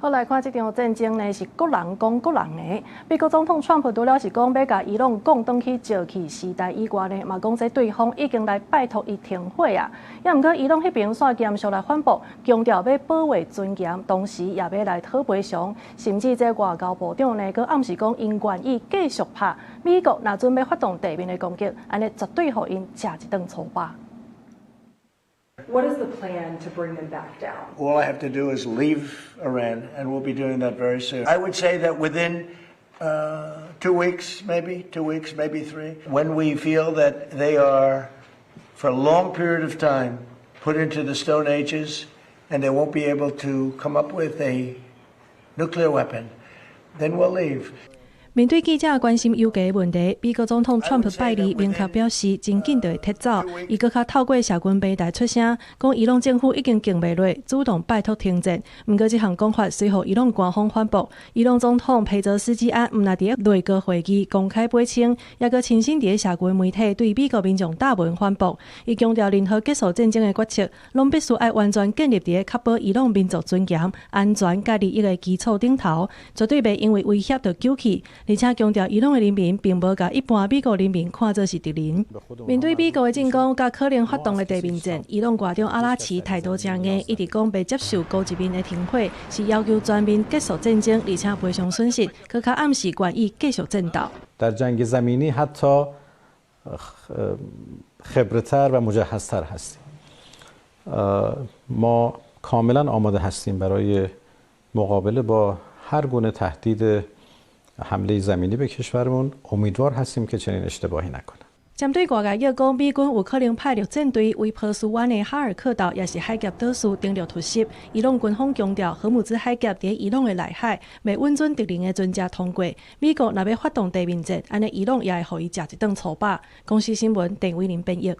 好，來看這場戰爭呢，是各人講各人的。美國總統川普除了是講要甲伊朗講轉去石器時代以外呢，嘛講說對方已經來拜託伊停火啊。也毋過伊朗迄邊煞嚴肅來反駁，強調要保衛尊嚴，同時也要來討賠償。甚至這外交部長呢，佮暗示講因願意繼續拍美國若準備發動地面的攻擊，安尼絕對互因食一頓粗飽。What is the plan to bring them back down? All I have to do is leave Iran, and we'll be doing that very soon. I would say that within 2 weeks, maybe 3, when we feel that they are, for a long period of time, put into the Stone Ages, and they won't be able to come up with a nuclear weapon, then we'll leave. 面對記者關心油價的問題，美國總統川普拜登明確表示，真緊就會撤走。伊閣較透過社群平台出聲，講伊朗政府已經靜袂落，主動拜託停戰。毋過，這項講法隨後伊朗官方反駁。伊朗總統裴澤斯基安毋但佇內閣會議公開賠清，也閣親身佇社群媒體對美國民眾大文反駁。伊強調，任何結束戰爭的決策，攏必須愛完全建立佇確保伊朗民族尊嚴、安全甲利益的基礎頂頭，絕對袂因為威脅就救去。而且強調，伊朗的人民並無把一般美國人民看作是敵人。面對美國的進攻甲可能發動的地面戰，伊朗外長阿拉奇態度強硬，一直講袂接受高級別的停火，是要求全面結束戰爭，而且賠償損失，佮較暗示願意繼續戰鬥。در جنگ زمینی حتی خبره‌تر و مجهزتر هستیم. ما کاملا آماده هستیم برای مقابله با هر گونه تهدید حمله زمینی به کشورمون. امیدوار هستیم که چنین اشتباهی نکنه. 針對外界講美軍有可能派陸戰隊為波斯灣的哈爾克島，也是海峽島嶼登陸突襲。伊朗軍方強調，荷姆茲海峽佇伊朗的內海，未允准敵人的船隻通過。美國若要發動地面戰，安尼伊朗也會互伊食一頓粗飽。公視新聞鄭偉玲編譯。